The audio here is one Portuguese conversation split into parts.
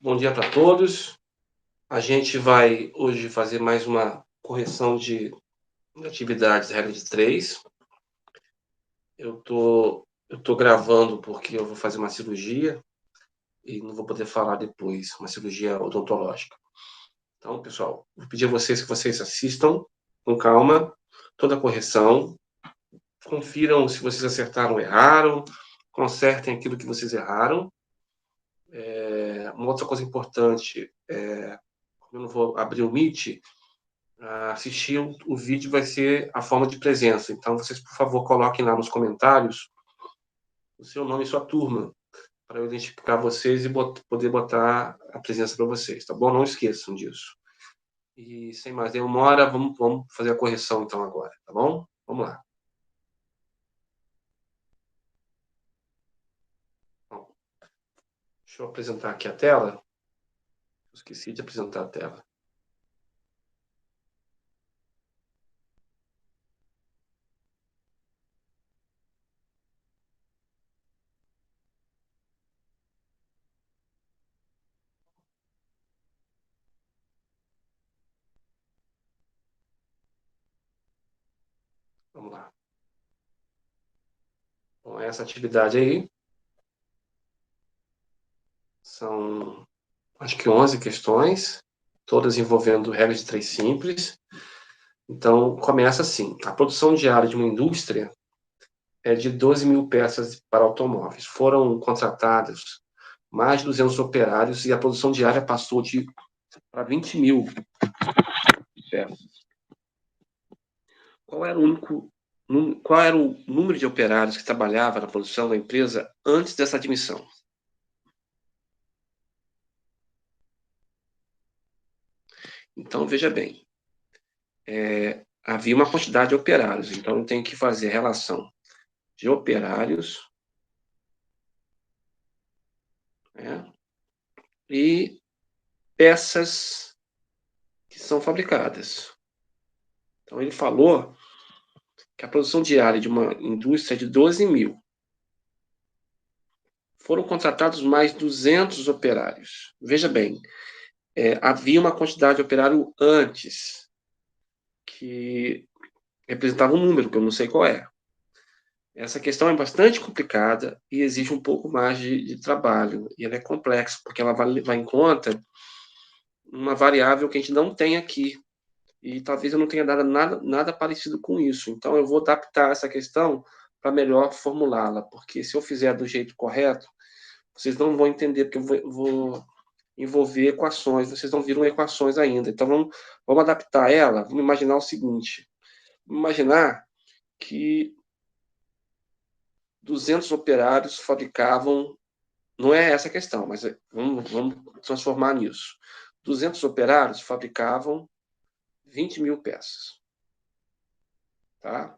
Bom dia para todos. A gente vai hoje fazer mais uma correção de atividades regra de 3. Eu tô gravando porque eu vou fazer uma cirurgia e não vou poder falar depois, uma cirurgia odontológica. Então, pessoal, vou pedir a vocês que vocês assistam com calma toda a correção, confiram se vocês acertaram ou erraram, consertem aquilo que vocês erraram. Uma outra coisa importante, como eu não vou abrir o Meet, assistir o vídeo vai ser a forma de presença. Então, vocês, por favor, coloquem lá nos comentários o seu nome e sua turma, para eu identificar vocês e poder botar a presença para vocês, tá bom? Não esqueçam disso. E sem mais demora, vamos fazer a correção então agora, tá bom? Vamos lá. Bom, deixa eu apresentar aqui a tela. Esqueci de apresentar a tela. Vamos lá. Bom, essa atividade aí são, acho que 11 questões, todas envolvendo regras de 3 simples. Então, começa assim: a produção diária de uma indústria é de 12 mil peças para automóveis. Foram contratados mais de 200 operários e a produção diária passou para 20 mil peças. Qual era o único qual era o número de operários que trabalhava na produção da empresa antes dessa admissão? Então, veja bem, havia uma quantidade de operários, então eu tenho que fazer a relação de operários, né, e peças que são fabricadas. Então, ele falou que a produção diária de uma indústria é de 12 mil. Foram contratados mais 200 operários. Veja bem, havia uma quantidade de operário antes, que representava um número, que eu não sei qual é. Essa questão é bastante complicada e exige um pouco mais de trabalho. E ela é complexa, porque ela vai em conta uma variável que a gente não tem aqui. E talvez eu não tenha dado nada parecido com isso. Então, eu vou adaptar essa questão para melhor formulá-la, porque se eu fizer do jeito correto, vocês não vão entender, porque eu vou envolver equações, vocês não viram equações ainda. Então, vamos adaptar ela, vamos imaginar o seguinte: vamos imaginar que 200 operários fabricavam, não é essa a questão, mas vamos transformar nisso. 200 operários fabricavam 20 mil peças. Tá?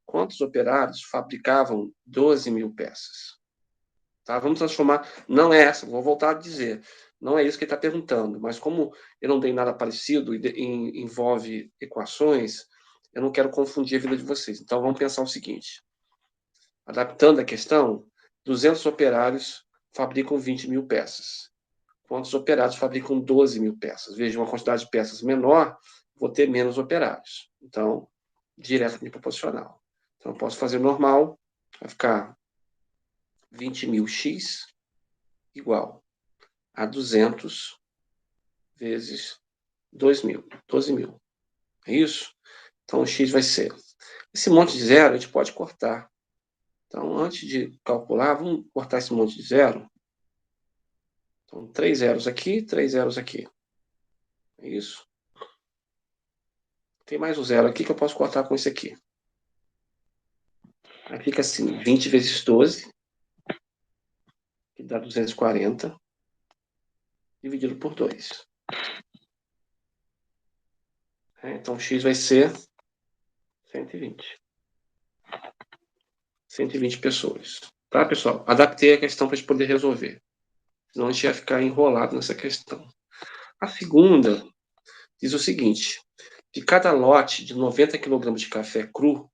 Quantos operários fabricavam 12 mil peças? Tá? Vamos transformar. Não é essa, vou voltar a dizer. Não é isso que ele está perguntando, mas como eu não dei nada parecido e envolve equações, eu não quero confundir a vida de vocês. Então vamos pensar o seguinte: adaptando a questão, 200 operários fabricam 20 mil peças. Quantos operários fabricam 12 mil peças? Veja, uma quantidade de peças menor, vou ter menos operários. Então, diretamente proporcional. Então, eu posso fazer normal, vai ficar 20 mil x igual a 200 vezes 2 mil, 12 mil. É isso? Então, o x vai ser... Esse monte de zero a gente pode cortar. Então, antes de calcular, vamos cortar esse monte de zero. Então, 3 zeros aqui, 3 zeros aqui. É isso? Tem mais um zero aqui que eu posso cortar com esse aqui. Aí fica assim, 20 vezes 12, que dá 240, dividido por 2. Então, x vai ser 120. 120 pessoas. Tá, pessoal? Adaptei a questão para a gente poder resolver. Senão a gente ia ficar enrolado nessa questão. A segunda diz o seguinte: de cada lote de 90 kg de café cru,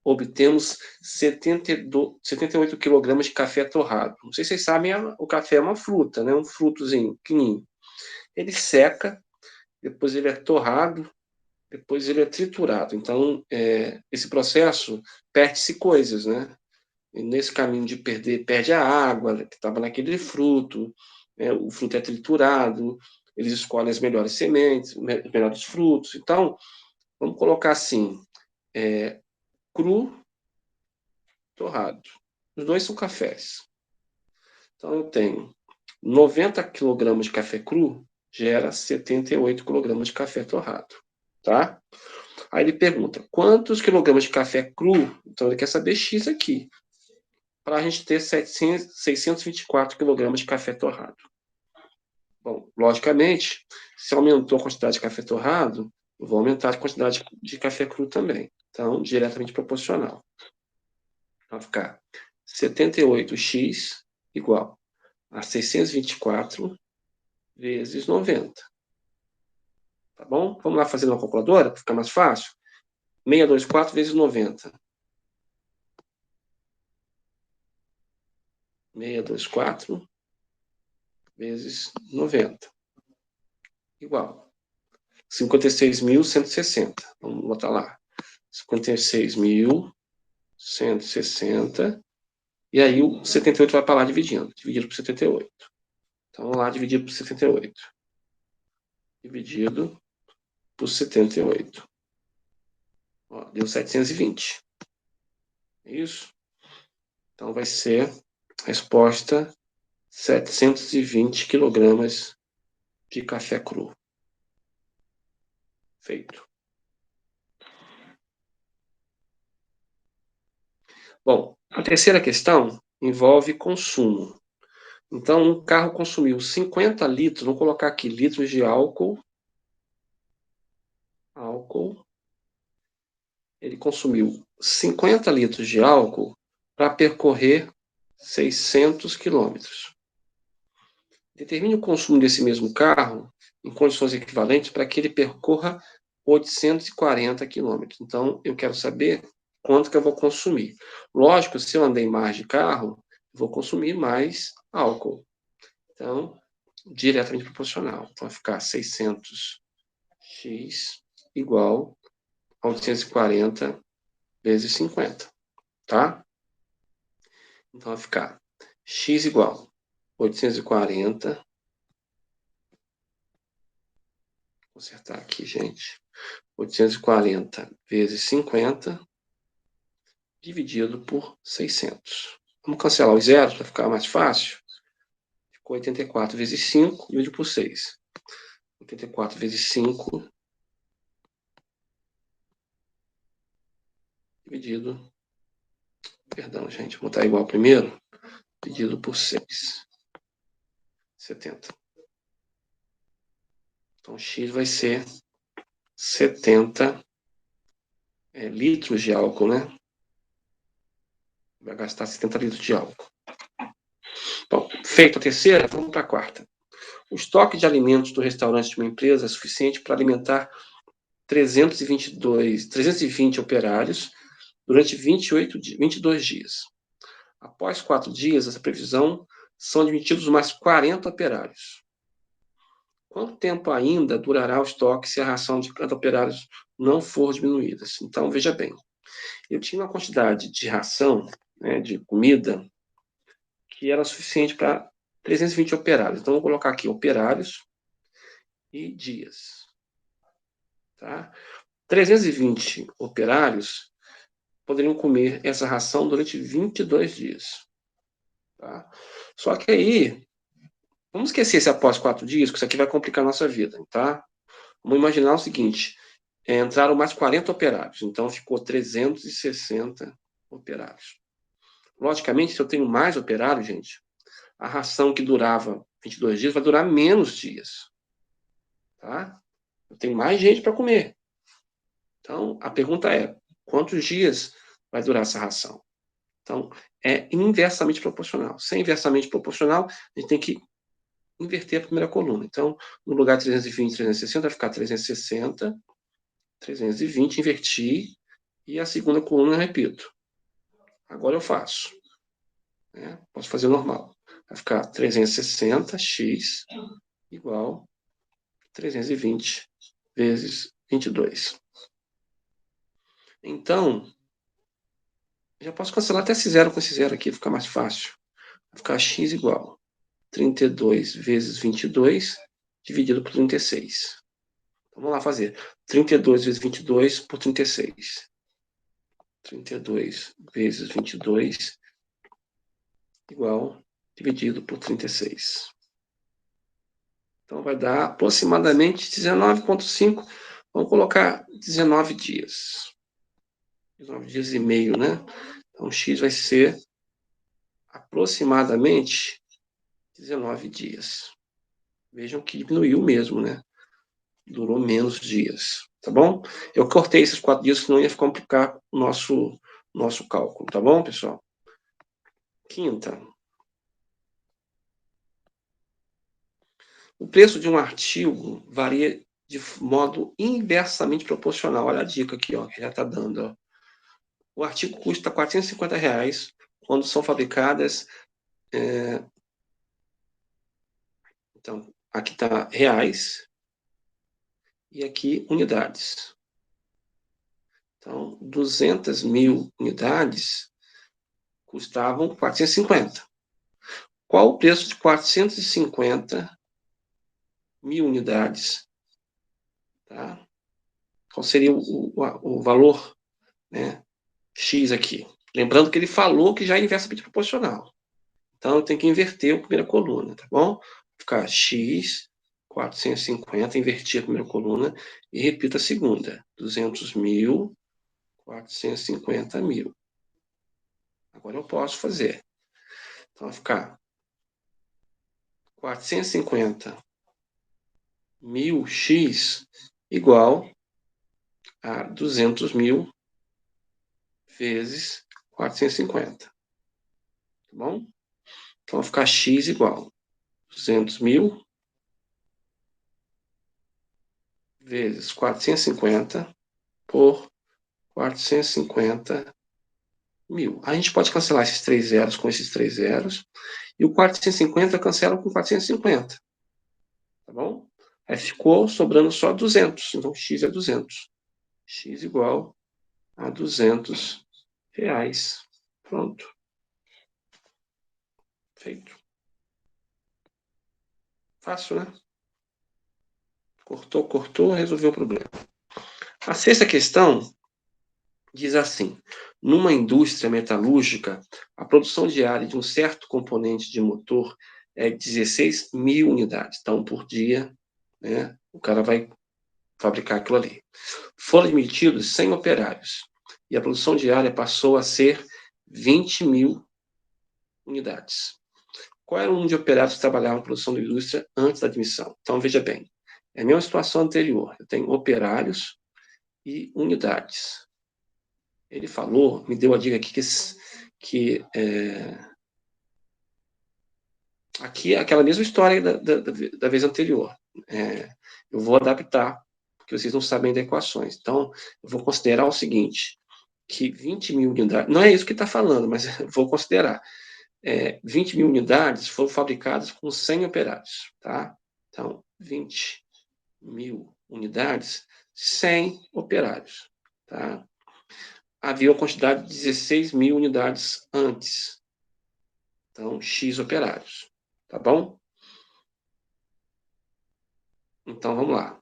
obtemos 78 kg de café torrado. Não sei se vocês sabem, o café é uma fruta, né? Um frutozinho pequenininho. Ele seca, depois ele é torrado, depois ele é triturado. Então, esse processo perde-se coisas, né? E nesse caminho de perder, perde a água que estava naquele fruto, né? O fruto é triturado, eles escolhem as melhores sementes, os melhores frutos. Então, vamos colocar assim, cru, torrado. Os dois são cafés. Então, eu tenho 90 kg de café cru, gera 78 kg de café torrado. Tá? Aí ele pergunta, quantos quilogramas de café cru? Então, ele quer saber X aqui, para a gente ter 624 kg de café torrado. Bom, logicamente, se aumentou a quantidade de café torrado, eu vou aumentar a quantidade de café cru também. Então, diretamente proporcional. Vai ficar 78x igual a 624 vezes 90. Tá bom? Vamos lá fazer uma calculadora, para ficar mais fácil? 624 vezes 90. 624 vezes 90. Igual. 56.160. Vamos botar lá. 56.160. E aí o 78 vai para lá dividindo. Dividido por 78. Então, vamos lá, dividido por 78. Dividido por 78. Ó, deu 720. É isso? Então, vai ser a resposta 720 kg de café cru. Feito. Bom, a terceira questão envolve consumo. Então, um carro consumiu 50 litros, vou colocar aqui, litros de álcool. Ele consumiu 50 litros de álcool para percorrer 600 quilômetros. Determine o consumo desse mesmo carro em condições equivalentes para que ele percorra 840 quilômetros. Então, eu quero saber quanto que eu vou consumir. Lógico, se eu andei mais de carro, vou consumir mais álcool. Então, diretamente proporcional. Então, vai ficar 600x igual a 840 vezes 50. Tá? Então, vai ficar x igual a 840. Vou consertar aqui, gente. 840 vezes 50 dividido por 600. Vamos cancelar os zeros para ficar mais fácil. Ficou 84 vezes 5 dividido por 6. 84 vezes 5 dividido... Perdão, gente, vou botar igual primeiro. Dividido por 6. 70. Então, x vai ser 70 litros de álcool, né? Vai gastar 70 litros de álcool. Bom, feita a terceira, vamos para a quarta. O estoque de alimentos do restaurante de uma empresa é suficiente para alimentar 320 operários durante 22 dias. Após 4 dias, essa previsão são admitidos mais 40 operários. Quanto tempo ainda durará o estoque se a ração de cada operário não for diminuída? Então, veja bem, eu tinha uma quantidade de ração, né, de comida, que era suficiente para 320 operários. Então, vou colocar aqui operários e dias. Tá? 320 operários poderiam comer essa ração durante 22 dias. Tá? Só que aí, vamos esquecer esse após 4 dias, que isso aqui vai complicar a nossa vida. Tá? Vamos imaginar o seguinte, entraram mais 40 operários, então ficou 360 operários. Logicamente, se eu tenho mais operários, gente, a ração que durava 22 dias vai durar menos dias. Tá? Eu tenho mais gente para comer. Então, a pergunta é, quantos dias vai durar essa ração? Então, é inversamente proporcional. Se é inversamente proporcional, a gente tem que inverter a primeira coluna. Então, no lugar de 320, 360, vai ficar 360, 320, invertir, E a segunda coluna eu repito. Agora eu faço. Né? Posso fazer normal. Vai ficar 360x igual 320 vezes 22. Então, já posso cancelar até esse zero com esse zero aqui, fica mais fácil. Vai ficar x igual 32 vezes 22 dividido por 36. Então, vamos lá fazer. 32 vezes 22 por 36. 32 vezes 22 igual dividido por 36. Então, vai dar aproximadamente 19,5. Vamos colocar 19 dias. 19 dias e meio, né? Então, x vai ser aproximadamente 19 dias. Vejam que diminuiu mesmo, né? Durou menos dias, tá bom? Eu cortei esses 4 dias, senão ia complicar o nosso cálculo, tá bom, pessoal? Quinta. O preço de um artigo varia de modo inversamente proporcional. Olha a dica aqui, ó, que já está dando. Ó. O artigo custa R$450 quando são fabricadas. Então, aqui está reais e aqui unidades. Então, 200 mil unidades custavam 450. Qual o preço de 450 mil unidades? Tá? Qual seria o valor, né, X aqui? Lembrando que ele falou que já é inversamente proporcional. Então, eu tenho que inverter a primeira coluna, tá bom? Ficar X, 450, invertir a primeira coluna e repito a segunda. 200 mil, 450 mil. Agora eu posso fazer. Então, vai ficar 450 mil X igual a 200 mil vezes 450. Tá bom? Então, vai ficar X igual 200 mil vezes 450 por 450 mil. A gente pode cancelar esses 3 zeros com esses 3 zeros. E o 450 cancela com 450. Tá bom? Aí ficou sobrando só 200. Então, x é 200. X igual a 200 reais. Pronto. Feito. Fácil, né? Cortou, resolveu o problema. A sexta questão diz assim: numa indústria metalúrgica, a produção diária de um certo componente de motor é 16 mil unidades. Então, por dia, né, o cara vai fabricar aquilo ali. Foram admitidos 100 operários e a produção diária passou a ser 20 mil unidades. Qual era o número de operários que trabalhavam na produção da indústria antes da admissão? Então, veja bem, é a mesma situação anterior. Eu tenho operários e unidades. Ele falou, me deu a dica aqui aqui é aquela mesma história da vez anterior. Eu vou adaptar, porque vocês não sabem de equações. Então, eu vou considerar o seguinte, que 20 mil unidades, não é isso que está falando, mas vou considerar. 20 mil unidades foram fabricadas com 100 operários. Tá? Então, 20 mil unidades, 100 operários. Tá? Havia uma quantidade de 16 mil unidades antes. Então, X operários. Tá bom? Então, vamos lá.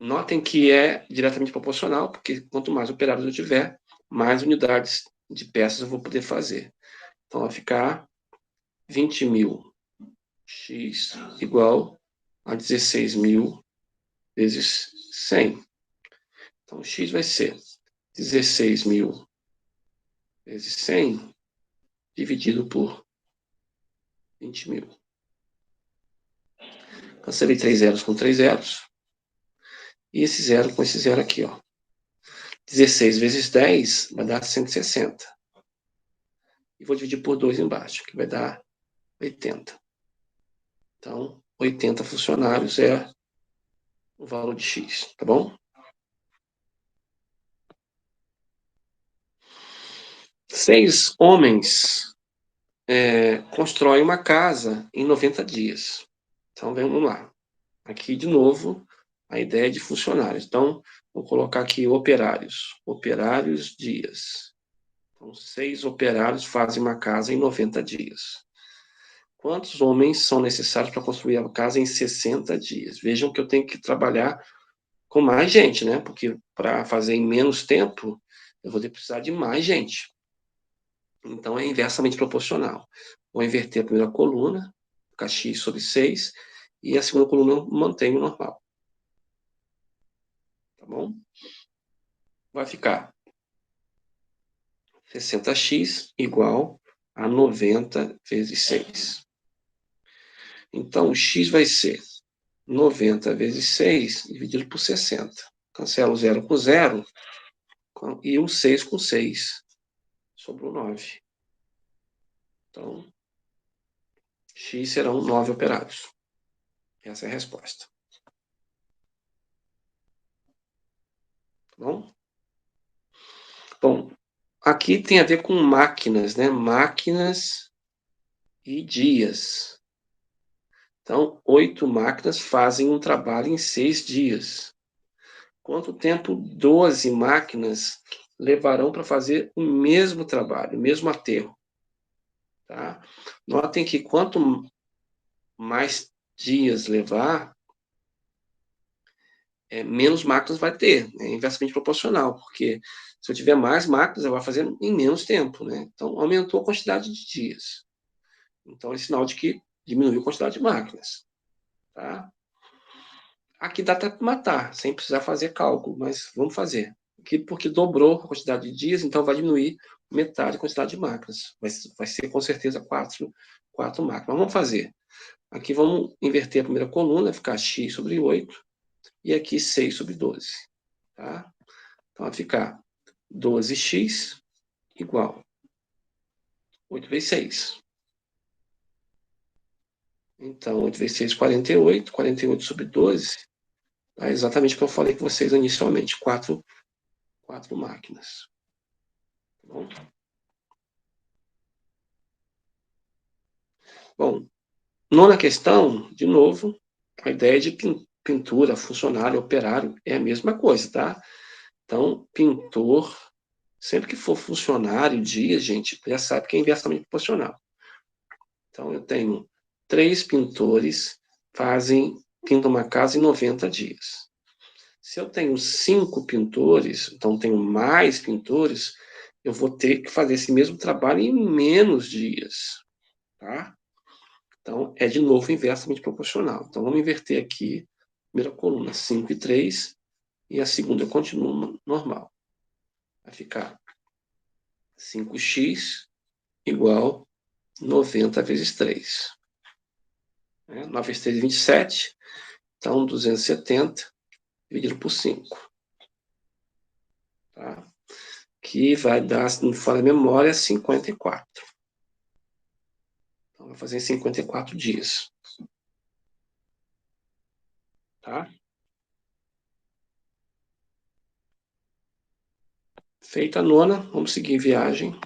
Notem que é diretamente proporcional, porque quanto mais operários eu tiver, mais unidades de peças eu vou poder fazer. Então, vai ficar 20 mil x igual a 16 mil vezes 100. Então, x vai ser 16 mil vezes 100 dividido por 20 mil. Cancelei 3 zeros com 3 zeros. E esse zero com esse zero aqui, ó. 16 vezes 10 vai dar 160. E vou dividir por 2 embaixo, que vai dar 80. Então, 80 funcionários é o valor de X, tá bom? 6 homens constroem uma casa em 90 dias. Então, vamos lá. Aqui, de novo, a ideia de funcionários. Então, vou colocar aqui operários. Operários, dias. Então, 6 operários fazem uma casa em 90 dias. Quantos homens são necessários para construir a casa em 60 dias? Vejam que eu tenho que trabalhar com mais gente, né? Porque para fazer em menos tempo, eu vou precisar de mais gente. Então, é inversamente proporcional. Vou inverter a primeira coluna, ficar x sobre 6, e a segunda coluna eu mantenho normal. Tá bom? Vai ficar 60x igual a 90 vezes 6. Então, o x vai ser 90 vezes 6 dividido por 60. Cancela o 0 com 0 e o 6 com 6. Sobrou 9. Então, x serão 9 operários. Essa é a resposta. Tá bom? Bom, aqui tem a ver com máquinas, né? Máquinas e dias. Então, 8 máquinas fazem um trabalho em 6 dias. Quanto tempo 12 máquinas levarão para fazer o mesmo trabalho, o mesmo aterro? Tá? Notem que quanto mais dias levar, menos máquinas vai ter. É inversamente proporcional, porque se eu tiver mais máquinas, eu vou fazer em menos tempo. Né? Então, aumentou a quantidade de dias. Então, é sinal de que diminuiu a quantidade de máquinas. Tá? Aqui dá para matar, sem precisar fazer cálculo, mas vamos fazer. Aqui, porque dobrou a quantidade de dias, então vai diminuir metade a quantidade de máquinas. Vai ser com certeza 4 máquinas. Mas vamos fazer. Aqui vamos inverter a primeira coluna, ficar x sobre 8, e aqui 6 sobre 12. Tá? Então vai ficar 12x igual 8 vezes 6. Então, 8 vezes 6, 48. 48 sobre 12 é exatamente o que eu falei com vocês inicialmente. 4 máquinas. Tá bom? Bom, nona questão, de novo, a ideia de pintura, funcionário, operário, é a mesma coisa, tá? Então, pintor, sempre que for funcionário, dia, gente, já sabe que é inversamente proporcional. Então, eu tenho 3 pintores pintam uma casa em 90 dias. Se eu tenho 5 pintores, então tenho mais pintores, eu vou ter que fazer esse mesmo trabalho em menos dias, tá? Então, é de novo inversamente proporcional. Então, vamos inverter aqui, primeira coluna, 5 e 3, e a segunda continua normal. Vai ficar 5x igual 90 vezes 3. 9 vezes 3 é 27, então 270 dividido por 5. Tá? Que vai dar, se não for a memória, 54. Então, vai fazer 54 dias. Tá? Feita a nona, vamos seguir viagem.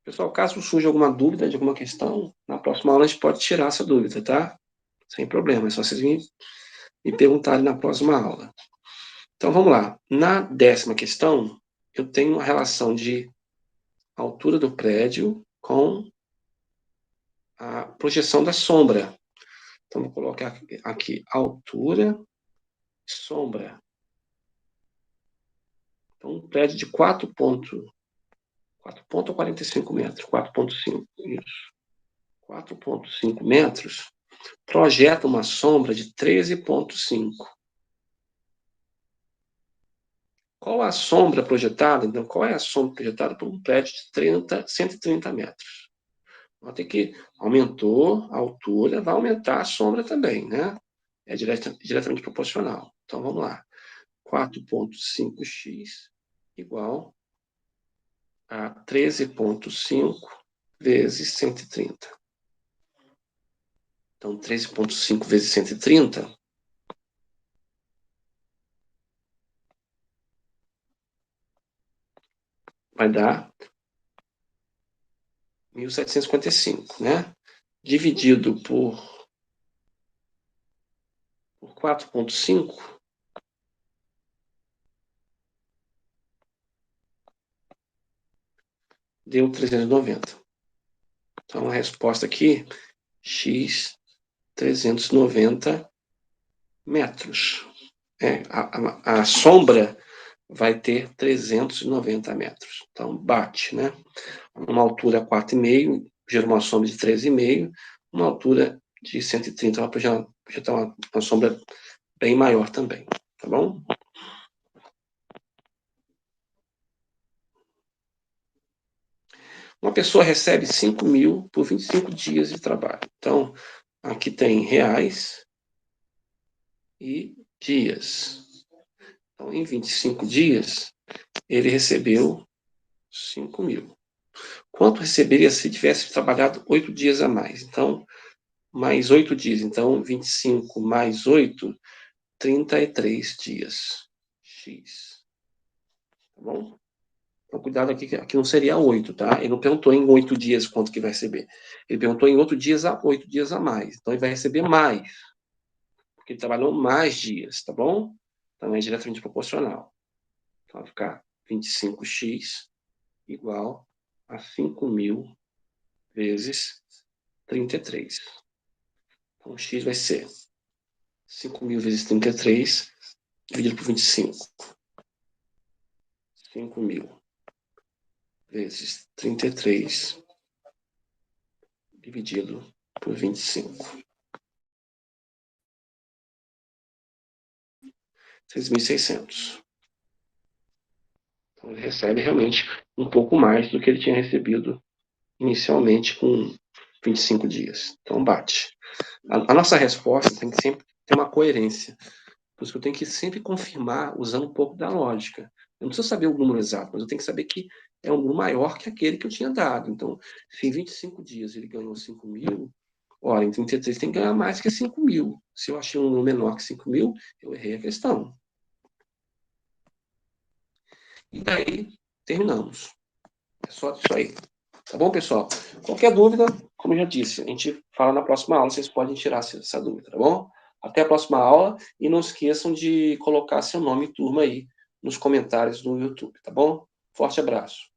Pessoal, caso surja alguma dúvida de alguma questão, na próxima aula a gente pode tirar essa dúvida, tá? Sem problema, é só vocês me perguntarem na próxima aula. Então, vamos lá. Na 10ª questão, eu tenho uma relação de altura do prédio com a projeção da sombra. Então, vou colocar aqui altura e sombra. Então, um prédio de 4,45 metros, 4,5, isso. 4,5 metros, projeta uma sombra de 13,5. Qual a sombra projetada? Então, qual é a sombra projetada por um prédio de 130 metros? Nota que aumentou a altura, vai aumentar a sombra também, né? É diretamente proporcional. Então, vamos lá. 4,5x igual a 13,5 vezes 130. Então, 13,5 vezes 130 vai dar 1.755, né? Dividido por 4,5, deu 390. Então, a resposta aqui, x 390 metros. A sombra vai ter 390 metros. Então, bate, né? Uma altura 4,5, gera uma sombra de 3,5, uma altura de 130, ela já está uma sombra bem maior também, tá bom? Uma pessoa recebe 5.000 por 25 dias de trabalho. Então, aqui tem reais e dias. Então, em 25 dias, ele recebeu 5.000. Quanto receberia se tivesse trabalhado 8 dias a mais? Então, mais 8 dias. Então, 25 mais 8, 33 dias. X. Tá bom? Então, cuidado aqui, que aqui não seria 8, tá? Ele não perguntou em 8 dias quanto que vai receber. Ele perguntou em 8 dias a mais. Então, ele vai receber mais. Porque ele trabalhou mais dias, tá bom? Então, é diretamente proporcional. Então, vai ficar 25x igual a 5.000 vezes 33. Então, x vai ser 5.000 vezes 33 dividido por 25. 5.000 vezes 33 dividido por 25. 6.600. Então, ele recebe realmente um pouco mais do que ele tinha recebido inicialmente com 25 dias. Então, bate. A nossa resposta tem que sempre ter uma coerência. Por isso que eu tenho que sempre confirmar usando um pouco da lógica. Eu não preciso saber o número exato, mas eu tenho que saber que é um número maior que aquele que eu tinha dado. Então, se em 25 dias ele ganhou 5.000, ora, em 33 tem que ganhar mais que 5.000. Se eu achei um número menor que 5.000, eu errei a questão. E daí, terminamos. É só isso aí. Tá bom, pessoal? Qualquer dúvida, como eu já disse, a gente fala na próxima aula, vocês podem tirar essa dúvida, tá bom? Até a próxima aula e não esqueçam de colocar seu nome e turma aí nos comentários do YouTube, tá bom? Forte abraço.